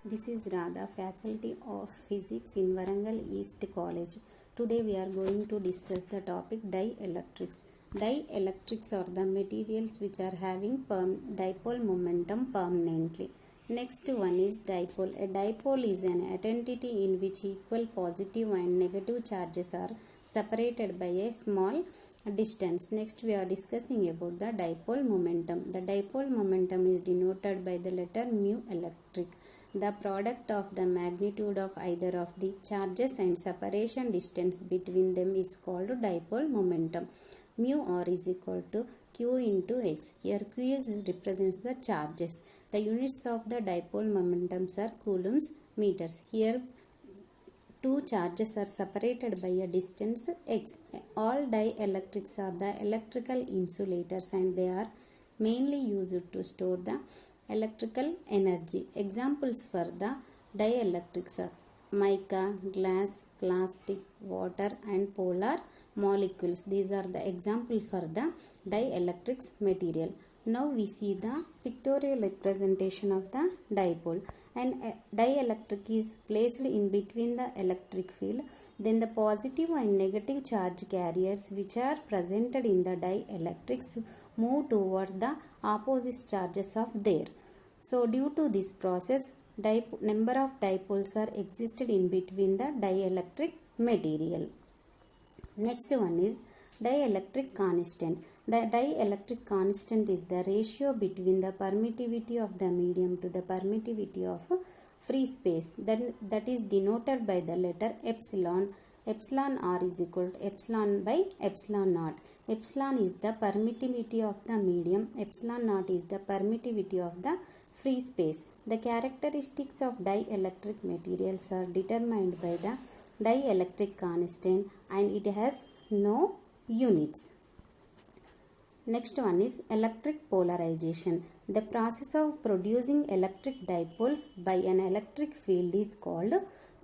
This is Radha, Faculty of Physics in Warangal East College. Today we are going to discuss the topic dielectrics. Dielectrics are the materials which are having dipole momentum permanently. Next one is dipole. A dipole is an entity in which equal positive and negative charges are separated by a small distance. Next we are discussing about the dipole momentum. The dipole momentum is denoted by the letter mu electric. The product of the magnitude of either of the charges and separation distance between them is called dipole momentum. Mu r is equal to q into x. Here q represents the charges. The units of the dipole momentums are coulombs meters. Here two charges are separated by a distance x. All dielectrics are the electrical insulators and they are mainly used to store the electrical energy. Examples for the dielectrics are mica, glass, plastic, water and polar molecules. These are the example for the dielectrics material. Now we see the pictorial representation of the dipole. An dielectric is placed in between the electric field. Then the positive and negative charge carriers which are presented in the dielectrics move towards the opposite charges of there. So due to this process, number of dipoles are existed in between the dielectric material. Next one is dielectric constant. The dielectric constant is the ratio between the permittivity of the medium to the permittivity of free space. That is denoted by the letter epsilon. Epsilon r is equal to epsilon by epsilon naught. Epsilon is the permittivity of the medium. Epsilon naught is the permittivity of the free space. The characteristics of dielectric materials are determined by the dielectric constant and it has no units. Next one is electric polarization. The process of producing electric dipoles by an electric field is called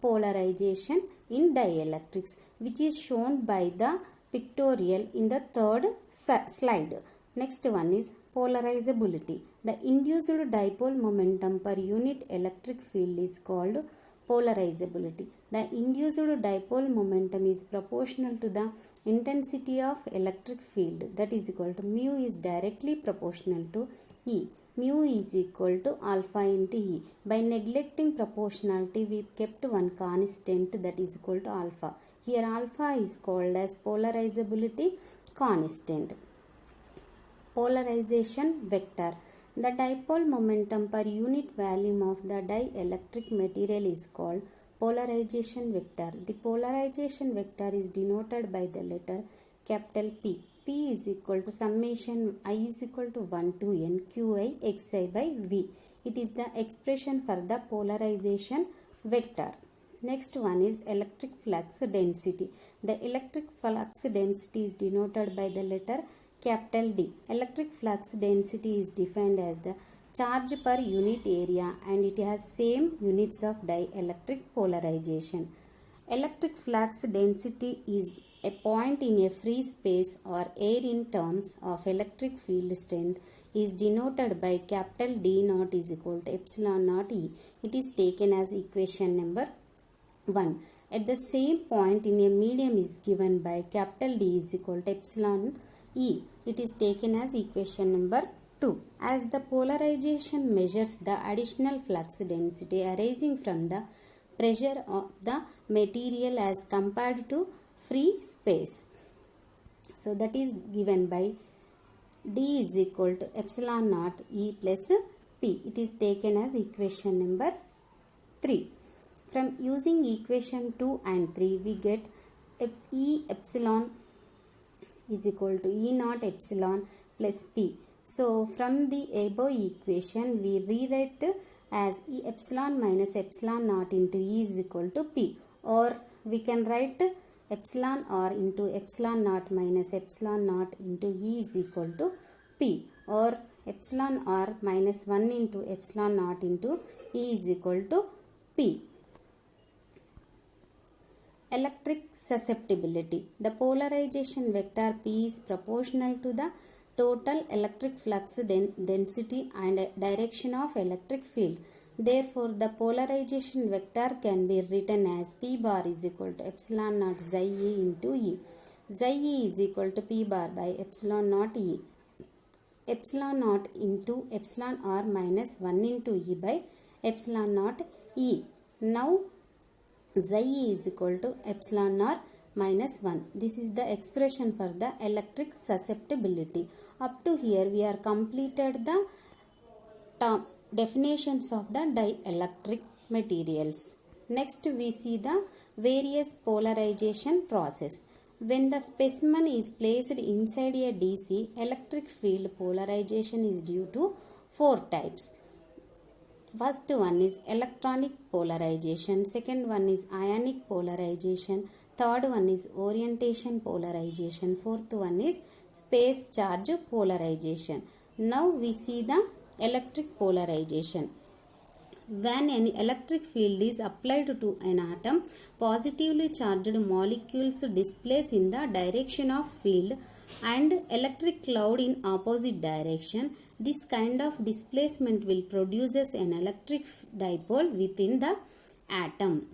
polarization in dielectrics, which is shown by the pictorial in the third slide. Next one is polarizability. The induced dipole momentum per unit electric field is called polarizability. The induced dipole momentum is proportional to the intensity of electric field, that is equal to mu is directly proportional to E. Mu is equal to alpha into E. By neglecting proportionality, we kept one constant, that is equal to alpha. Here alpha is called as polarizability constant. Polarization vector. The dipole momentum per unit volume of the dielectric material is called polarization vector. The polarization vector is denoted by the letter capital P. P is equal to summation I is equal to 1 to n qi xi by v. It is the expression for the polarization vector. Next one is electric flux density. The electric flux density is denoted by the letter capital D. Electric flux density is defined as the charge per unit area and it has same units of dielectric polarization. Electric flux density is a point in a free space or air in terms of electric field strength is denoted by capital D naught is equal to epsilon naught E. It is taken as equation number 1. At the same point in a medium is given by capital D is equal to epsilon E. It is taken as equation number 2. As the polarization measures the additional flux density arising from the pressure of the material as compared to free space. So that is given by D is equal to epsilon naught E plus P. It is taken as equation number 3. From using equation 2 and 3 we get E epsilon is equal to E naught epsilon plus P. So from the above equation we rewrite as E epsilon minus epsilon naught into E is equal to P, or we can write epsilon r into epsilon naught minus epsilon naught into E is equal to P, or epsilon r minus 1 into epsilon naught into E is equal to P. Electric susceptibility. The polarization vector P is proportional to the total electric flux density and direction of electric field. Therefore, the polarization vector can be written as P bar is equal to epsilon naught xi e into E. Xi e is equal to P bar by epsilon naught E. Epsilon naught into epsilon r minus 1 into E by epsilon naught E. Now, xi e is equal to epsilon r minus 1. This is the expression for the electric susceptibility. Up to here we are completed the definitions of the dielectric materials. Next we see the various polarization process. When the specimen is placed inside a DC, electric field polarization is due to 4 types. First one is electronic polarization, second one is ionic polarization, third one is orientation polarization, fourth one is space charge polarization. Now we see the electric polarization. When an electric field is applied to an atom, positively charged molecules displace in the direction of field and electric cloud in opposite direction. This kind of displacement will produces an electric dipole within the atom.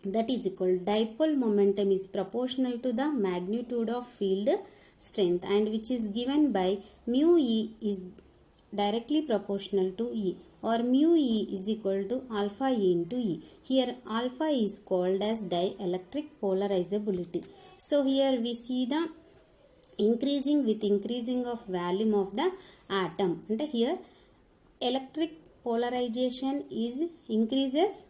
That is equal dipole momentum is proportional to the magnitude of field strength, and which is given by mu e is directly proportional to E, or mu E is equal to alpha E into E. Here alpha is called as dielectric polarizability. So here we see the increasing with increasing of volume of the atom, and here electric polarization is increases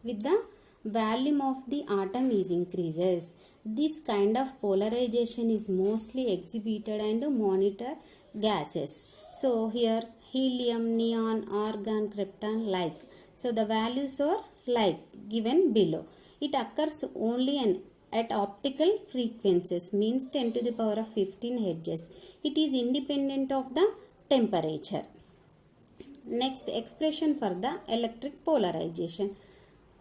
with the volume of the atom is increases. This kind of polarization is mostly exhibited and monitored gases. So here helium, neon, argon, krypton like. So the values are like given below. It occurs only at optical frequencies, means 10 to the power of 15 Hz. It is independent of the temperature. Next, expression for the electric polarization.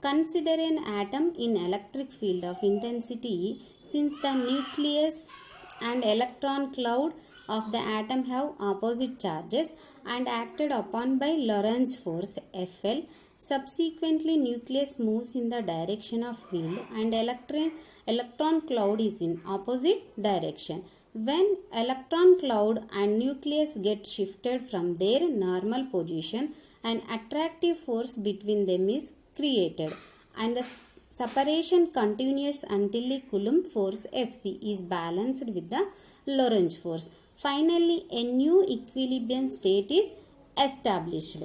Consider an atom in electric field of intensity E. Since the nucleus and electron cloud of the atom have opposite charges and acted upon by Lorentz force Fl, subsequently nucleus moves in the direction of field and electron cloud is in opposite direction. When electron cloud and nucleus get shifted from their normal position, an attractive force between them is created, and the separation continues until the Coulomb force Fc is balanced with the Lorentz force. Finally, a new equilibrium state is established.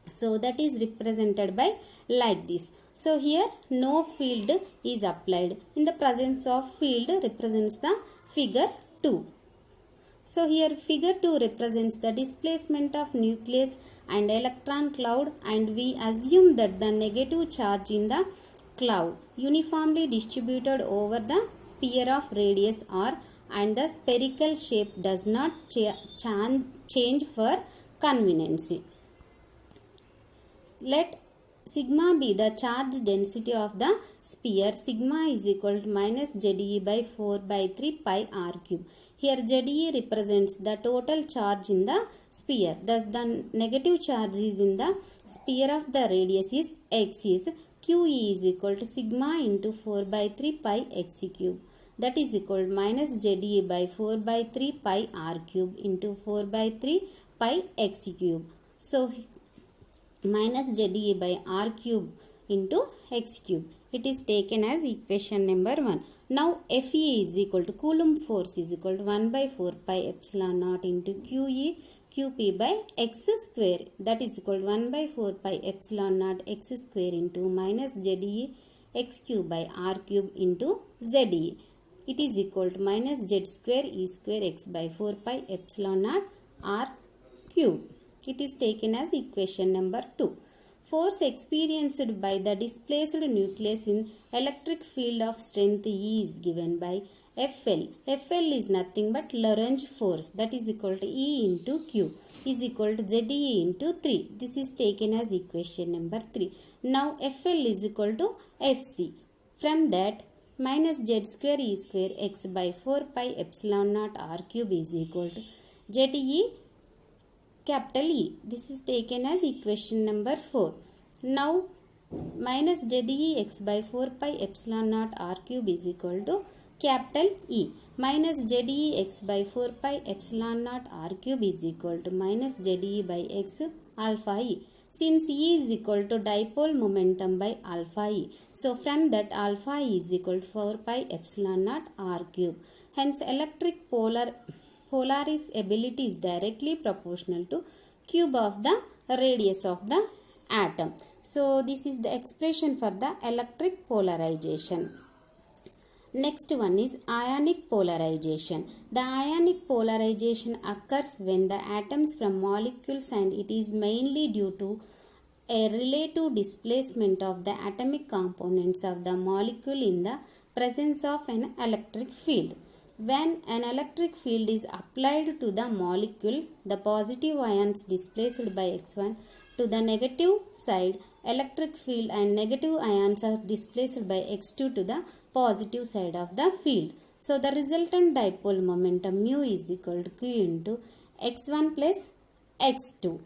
So that is represented by like this. So here no field is applied. In the presence of field represents the figure 2. So here figure 2 represents the displacement of nucleus and electron cloud, and we assume that the negative charge in the cloud uniformly distributed over the sphere of radius r, and the spherical shape does not change for convenience. Let sigma be the charge density of the sphere. Sigma is equal to minus ZE by 4 by 3 pi r cube. Here ZE represents the total charge in the sphere. Thus the negative charge is in the sphere of the radius is x is QE is equal to sigma into 4 by 3 pi x cube. That is equal to minus ZE by 4 by 3 pi r cube into 4 by 3 pi x cube. So minus ZE by r cube into x cube. It is taken as equation number 1. Now Fe is equal to Coulomb force is equal to 1 by 4 pi epsilon naught into QE QP by x square. That is equal to 1 by 4 pi epsilon naught x square into minus ZE x cube by r cube into ZE. It is equal to minus z square e square x by 4 pi epsilon naught r cube. It is taken as equation number 2. Force experienced by the displaced nucleus in electric field of strength E is given by Fl. Fl is nothing but Lorentz force, that is equal to E into Q is equal to ZE into 3. This is taken as equation number 3. Now Fl is equal to Fc. From that, minus z square e square x by 4 pi epsilon naught r cube is equal to ZE capital E. This is taken as equation number 4. Now minus ZEX by 4 pi epsilon naught r cube is equal to capital E. Minus ZEX by 4 pi epsilon naught r cube is equal to minus ZE by x alpha E. Since E is equal to dipole momentum by alpha E. So from that alpha E is equal to 4 pi epsilon naught r cube. Hence electric Polaris ability is directly proportional to cube of the radius of the atom. So this is the expression for the electric polarization. Next one is ionic polarization. The ionic polarization occurs when the atoms from molecules, and it is mainly due to a relative displacement of the atomic components of the molecule in the presence of an electric field. When an electric field is applied to the molecule, the positive ions displaced by x1 to the negative side electric field and negative ions are displaced by x2 to the positive side of the field. So the resultant dipole momentum mu is equal to q into x1 plus x2.